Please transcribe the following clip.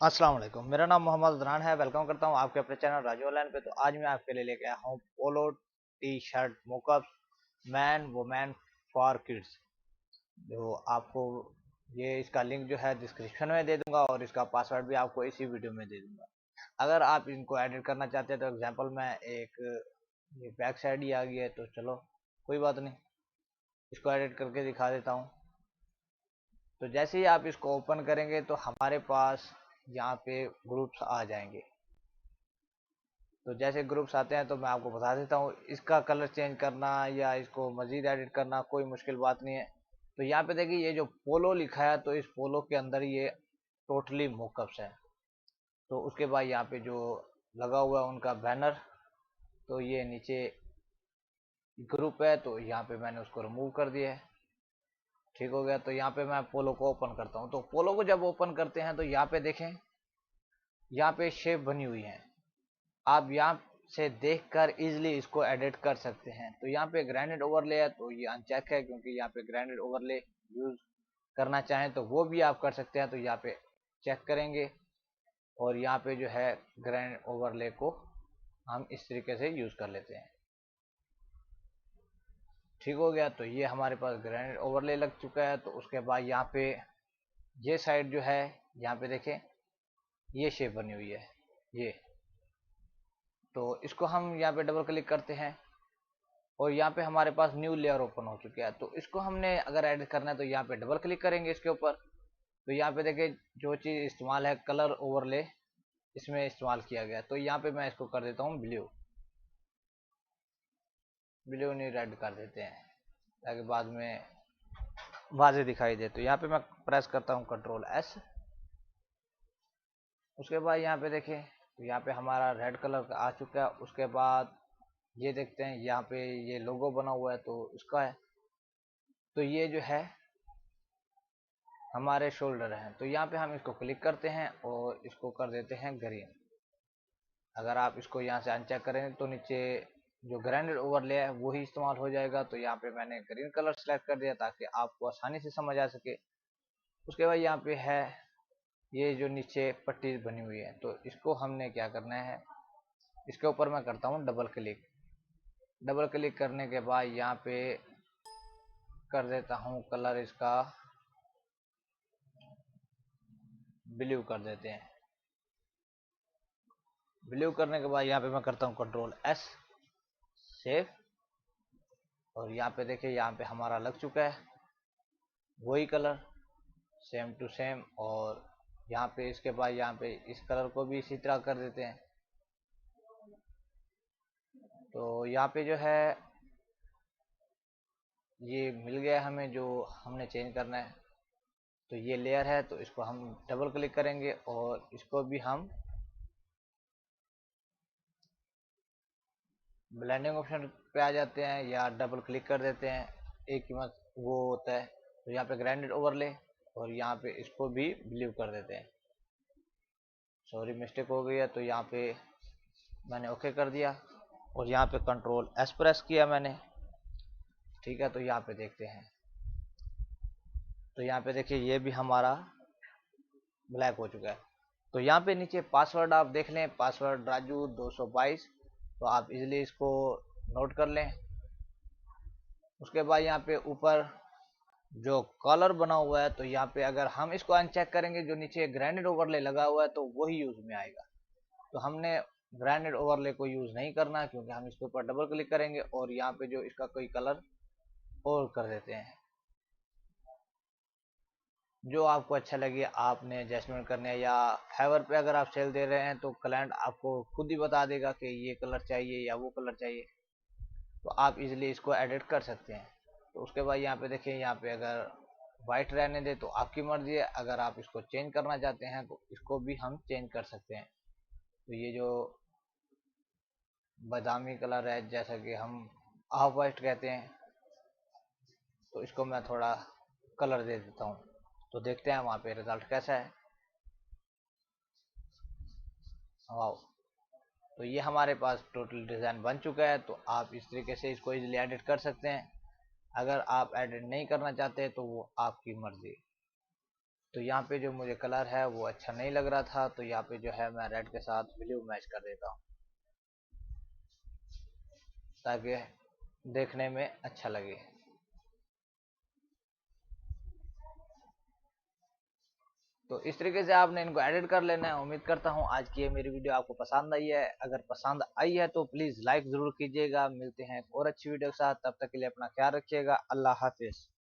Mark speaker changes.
Speaker 1: अस्सलाम वालेकुम। मेरा नाम मोहम्मद अदनान है। वेलकम करता हूँ आपके अपने चैनल राजू ऑनलाइन पे। तो आज मैं आपके लिए लेके आया हूँ polo T shirt mockup man women for kids. जो आपको ये इसका लिंक जो है डिस्क्रिप्शन में दे दूंगा और इसका पासवर्ड भी आपको इसी वीडियो में दे दूंगा। अगर आप इनको एडिट करना चाहते हैं तो एग्जांपल में एक ये बैक साइड ही आ गई है, तो चलो कोई बात नहीं, इसको एडिट करके दिखा देता हूँ। तो जैसे ही आप इसको ओपन करेंगे तो हमारे पास यहाँ पे ग्रुप्स आ जाएंगे। तो जैसे ग्रुप्स आते हैं तो मैं आपको बता देता हूँ, इसका कलर चेंज करना या इसको मजीद एडिट करना कोई मुश्किल बात नहीं है। तो यहाँ पे देखिए, ये जो पोलो लिखा है तो इस पोलो के अंदर ये टोटली मोकअप्स है। तो उसके बाद यहाँ पे जो लगा हुआ है उनका बैनर, तो ये नीचे ग्रुप है तो यहाँ पे मैंने उसको रिमूव कर दिया है। ठीक हो गया। तो यहाँ पे मैं पोलो को ओपन करता हूँ। तो पोलो को जब ओपन करते हैं तो यहाँ पे देखें, यहाँ पे शेप बनी हुई है। आप यहाँ से देखकर इजीली इसको एडिट कर सकते हैं। तो यहाँ पे ग्रेनेड ओवरले है तो ये अनचेक है, क्योंकि यहाँ पे ग्रेनेड ओवरले यूज करना चाहें तो वो भी आप कर सकते हैं। तो यहाँ पे चेक करेंगे और यहाँ पे जो है ग्रेनेड ओवरले को हम इस तरीके से यूज कर लेते हैं। ठीक हो गया। तो ये हमारे पास ग्रेनेड ओवरले लग चुका है। तो उसके बाद यहाँ पे ये साइड जो है, यहाँ पे देखें ये शेप बनी हुई है ये। तो इसको हम यहाँ पे डबल क्लिक करते हैं और यहाँ पे हमारे पास न्यू लेयर ओपन हो चुका है। तो इसको हमने अगर ऐड करना है तो यहाँ पे डबल क्लिक करेंगे इसके ऊपर। तो यहाँ पे देखिए जो चीज़ इस्तेमाल है कलर ओवरले, इसमें इस्तेमाल किया गया। तो यहाँ पे मैं इसको कर देता हूँ ब्लू, ब्लू नहीं रेड कर देते हैं ताकि बाद में वाजे दिखाई दे। तो यहाँ पे मैं प्रेस करता हूँ कंट्रोल एस। उसके बाद यहाँ पे देखें तो यहाँ पे हमारा रेड कलर का आ चुका है। उसके बाद ये देखते हैं यहाँ पे ये लोगो बना हुआ है तो इसका है। तो ये जो है हमारे शोल्डर हैं। तो यहाँ पे हम इसको क्लिक करते हैं और इसको कर देते हैं ग्रीन। अगर आप इसको यहाँ से अनचेक करें तो नीचे जो ग्राइंडेड ओवरले है वही इस्तेमाल हो जाएगा। तो यहाँ पे मैंने ग्रीन कलर सेलेक्ट कर दिया ताकि आपको आसानी से समझ आ सके। उसके बाद यहाँ पे है ये जो नीचे पट्टी बनी हुई है, तो इसको हमने क्या करना है, इसके ऊपर मैं करता हूँ डबल क्लिक। डबल क्लिक करने के बाद यहाँ पे कर देता हूँ कलर इसका ब्लू कर देते हैं। ब्लू करने के बाद यहाँ पे मैं करता हूँ कंट्रोल एस सेव। और यहाँ पे देखिए यहाँ पे हमारा लग चुका है वही कलर सेम टू सेम। और यहाँ पे इसके बाद यहाँ पे इस कलर को भी इसी तरह कर देते हैं। तो यहाँ पे जो है ये मिल गया हमें जो हमने चेंज करना है। तो ये लेयर है तो इसको हम डबल क्लिक करेंगे और इसको भी हम ब्लेंडिंग ऑप्शन पे आ जाते हैं या डबल क्लिक कर देते हैं, एक ही मत वो होता है। तो यहाँ पे ग्राइंडेड ओवरले और यहाँ पे इसको भी ब्लू कर देते हैं। सॉरी मिस्टेक हो गई है। तो यहाँ पे मैंने ओके कर दिया और यहाँ पे कंट्रोल एस प्रेस किया मैंने। ठीक है। तो यहाँ पे देखते हैं तो यहाँ पे देखिए ये भी हमारा ब्लैक हो चुका है। तो यहाँ पे नीचे पासवर्ड आप देख लें, पासवर्ड राजू 222। तो आप इजीली इसको नोट कर लें। उसके बाद यहाँ पे ऊपर जो कॉलर बना हुआ है तो यहाँ पे अगर हम इसको अनचेक करेंगे, जो नीचे ग्राइंडेड ओवरले लगा हुआ है तो वही यूज में आएगा। तो हमने ग्राइंडेड ओवरले को यूज नहीं करना है, क्योंकि हम इसके ऊपर डबल क्लिक करेंगे और यहाँ पे जो इसका कोई कलर और कर देते हैं जो आपको अच्छा लगे। आपने एडजस्टमेंट करने है या फाइवर पे अगर आप सेल दे रहे हैं तो क्लाइंट आपको खुद ही बता देगा कि ये कलर चाहिए या वो कलर चाहिए। तो आप इजीली इसको एडिट कर सकते हैं। तो उसके बाद यहाँ पे देखिए, यहाँ पे अगर वाइट रहने दे तो आपकी मर्जी है, अगर आप इसको चेंज करना चाहते हैं तो इसको भी हम चेंज कर सकते हैं। तो ये जो बादामी कलर है, जैसा कि हम ऑफ वाइट कहते हैं, तो इसको मैं थोड़ा कलर दे देता हूँ। तो देखते हैं वहाँ पे रिजल्ट कैसा है। वाओ। तो ये हमारे पास टोटल डिज़ाइन बन चुका है। तो आप इस तरीके से इसको इजीली एडिट कर सकते हैं। अगर आप एडिट नहीं करना चाहते तो वो आपकी मर्जी। तो यहाँ पे जो मुझे कलर है वो अच्छा नहीं लग रहा था, तो यहाँ पे जो है मैं रेड के साथ ब्लू मैच कर देता हूँ ताकि देखने में अच्छा लगे। तो इस तरीके से आपने इनको एडिट कर लेना है। उम्मीद करता हूँ आज की ये मेरी वीडियो आपको पसंद आई है। अगर पसंद आई है तो प्लीज़ लाइक ज़रूर कीजिएगा। मिलते हैं एक और अच्छी वीडियो के साथ, तब तक के लिए अपना ख्याल रखिएगा। अल्लाह हाफिज़।